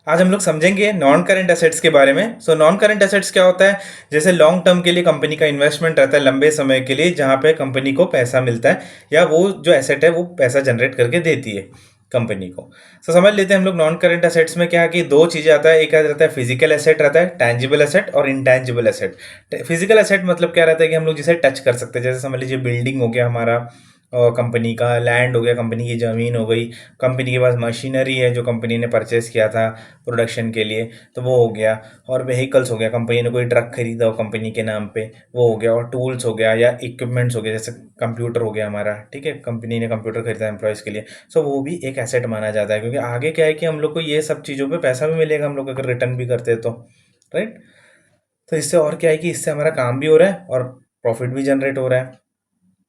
आज हम लोग समझेंगे नॉन करंट एसेट्स के बारे में। सो नॉन करंट एसेट्स क्या होता है? जैसे लॉन्ग टर्म के लिए कंपनी का इन्वेस्टमेंट रहता है, लंबे समय के लिए, जहाँ पे कंपनी को पैसा मिलता है या वो जो एसेट है वो पैसा जनरेट करके देती है कंपनी को। सो समझ लेते हैं हम लोग नॉन करंट एसेट्स में क्या है कि दो चीज़ें आता है। एक रहता है फिजिकल एसेट, रहता है टैंजिबल एसेट और इंटैंजिबल एसेट। फिजिकल एसेट मतलब क्या रहता है कि हम लोग जिसे टच कर सकते हैं, जैसे समझ लीजिए बिल्डिंग हो गया हमारा, और कंपनी का लैंड हो गया, कंपनी की ज़मीन हो गई, कंपनी के पास मशीनरी है जो कंपनी ने परचेस किया था प्रोडक्शन के लिए, तो वो हो गया। और व्हीकल्स हो गया, कंपनी ने कोई ट्रक खरीदा हो कंपनी के नाम पे, वो हो गया। और टूल्स हो गया या इक्विपमेंट्स हो गया, जैसे कंप्यूटर हो गया हमारा, ठीक है, कंपनी ने कंप्यूटर खरीदा एम्प्लॉयज़ के लिए। सो वो भी एक एसेट माना जाता है, क्योंकि आगे क्या है कि हम लोग को ये सब चीज़ों पे पैसा भी मिलेगा, हम लोग अगर रिटर्न भी करते हैं तो, राइट। तो इससे और क्या है कि इससे हमारा काम भी हो रहा है और प्रॉफिट भी जनरेट हो रहा है।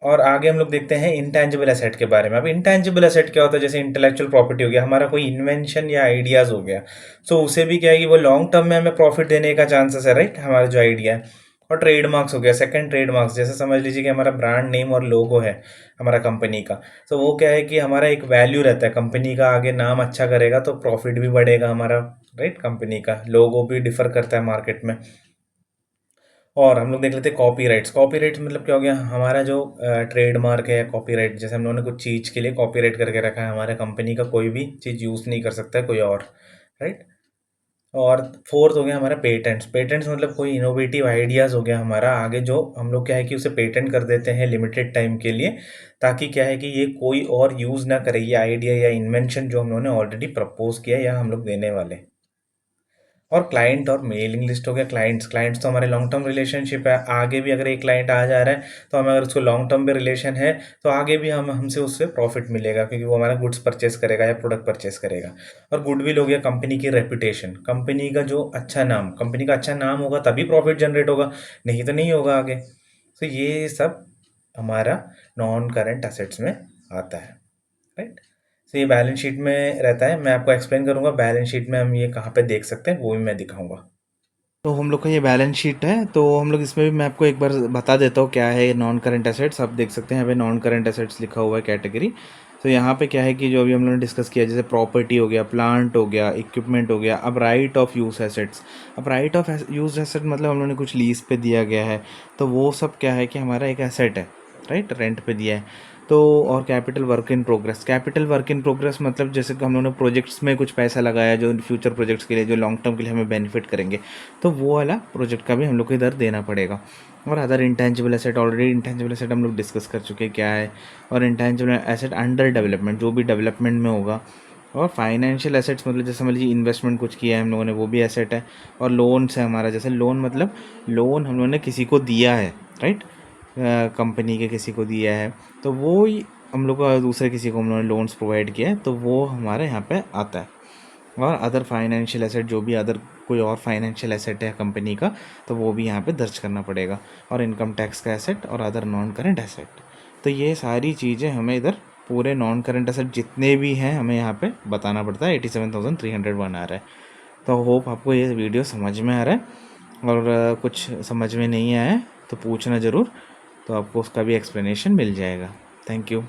और आगे हम लोग देखते हैं इंटेंजिबल एसेट के बारे में। अब इंटेंजिबल एसेट क्या होता है? जैसे इंटेलेक्चुअल प्रॉपर्टी हो गया, हमारा कोई इन्वेंशन या आइडियाज़ हो गया। सो उसे भी क्या है कि वो लॉन्ग टर्म में हमें प्रॉफिट देने का चांसेस है, राइट, हमारा जो आइडिया है। और ट्रेडमार्क्स हो गया, सेकंड ट्रेडमार्क्स, जैसे समझ लीजिए कि हमारा ब्रांड नेम और लोगो है हमारा कंपनी का। तो वो क्या है कि हमारा एक वैल्यू रहता है, कंपनी का आगे नाम अच्छा करेगा तो प्रॉफिट भी बढ़ेगा हमारा, राइट। कंपनी का लोगो भी डिफर करता है मार्केट में। और हम लोग देख लेते हैं कॉपीराइट्स। कॉपीराइट्स मतलब क्या हो गया? हमारा जो ट्रेडमार्क है, कॉपीराइट, जैसे हम लोगों ने कुछ चीज़ के लिए कॉपीराइट करके रखा है, हमारे कंपनी का कोई भी चीज़ यूज़ नहीं कर सकता है कोई और, राइट। और फोर्थ हो गया हमारा पेटेंट्स। पेटेंट्स मतलब कोई इनोवेटिव आइडियाज़ हो गया हमारा, आगे जो हम लोग क्या है कि उसे पेटेंट कर देते हैं लिमिटेड टाइम के लिए, ताकि क्या है कि ये कोई और यूज़ ना करे, ये आइडिया या इन्वेंशन जो हम लोगों ने ऑलरेडी प्रपोज किया या हम लोग देने वाले। और क्लाइंट और मेलिंग लिस्ट हो गया। क्लाइंट्स तो हमारे लॉन्ग टर्म रिलेशनशिप है, आगे भी अगर एक क्लाइंट आ जा रहा है तो हमें अगर उसको लॉन्ग टर्म में रिलेशन है तो आगे भी हम हमसे उससे प्रॉफिट मिलेगा, क्योंकि वो हमारा गुड्स परचेस करेगा या प्रोडक्ट परचेस करेगा। और गुडविल हो गया, कंपनी की रेपुटेशन, कंपनी का जो अच्छा नाम, कंपनी का अच्छा नाम होगा तभी प्रॉफिट जनरेट होगा, नहीं तो नहीं होगा आगे। तो ये सब हमारा नॉन करंट एसेट्स में आता है, राइट। तो ये बैलेंस शीट में रहता है, मैं आपको एक्सप्लेन करूंगा बैलेंस शीट में हम ये कहाँ पे देख सकते हैं, वो भी मैं दिखाऊंगा। तो हम लोग का ये बैलेंस शीट है, तो हम लोग इसमें भी मैं आपको एक बार बता देता हूँ क्या है नॉन करंट एसेट्स। आप देख सकते हैं यहाँ पे नॉन करंट एसेट्स लिखा हुआ है कैटेगरी। तो यहाँ पे क्या है कि जो अभी हम लोगों ने डिस्कस किया, जैसे प्रॉपर्टी हो गया, प्लांट हो गया, इक्विपमेंट हो गया। अब राइट ऑफ यूज़ एसेट्स। अब राइट ऑफ यूज़ एसेट मतलब हम लोगों ने कुछ लीज पे दिया गया है, तो वो सब क्या है कि हमारा एक एसेट है, राइट, रेंट पे दिया है। तो और capital work in progress. Capital work in progress मतलब जैसे कि हम लोगों ने प्रोजेक्ट्स में कुछ पैसा लगाया जो फ्यूचर प्रोजेक्ट्स के लिए, जो लॉन्ग टर्म के लिए हमें बेनिफिट करेंगे, तो वो वाला प्रोजेक्ट का भी हम लोग को इधर देना पड़ेगा। और other intangible asset, already intangible asset हम लोग डिस्कस कर चुके हैं क्या है। और इंटेंजिबल एसेट अंडर डेवलपमेंट, जो भी डेवलपमेंट में होगा। और फाइनेंशियल एसेट्स मतलब जैसे समझ लीजिए इन्वेस्टमेंट कुछ किया है हम लोगों ने, वो भी एसेट है। और लोन्स है हमारा, जैसे लोन मतलब लोन हम लोगों ने किसी को दिया है, राइट, कंपनी के किसी को दिया है, तो वो ही हम लोग को दूसरे किसी को हम लोगों ने लोन्स प्रोवाइड किया है, तो वो हमारे यहाँ पे आता है। और अदर फाइनेंशियल एसेट, जो भी अदर कोई और फाइनेंशियल एसेट है कंपनी का, तो वो भी यहाँ पे दर्ज करना पड़ेगा। और इनकम टैक्स का एसेट और अदर नॉन करंट एसेट। तो ये सारी चीज़ें हमें इधर पूरे नॉन करंट एसेट जितने भी हैं हमें यहाँ पे बताना पड़ता है। 87,301 आ रहा है। तो होप आपको ये वीडियो समझ में आ रहा है। और कुछ समझ में नहीं आया है तो पूछना ज़रूर, तो आपको उसका भी एक्सप्लेनेशन मिल जाएगा। Thank you.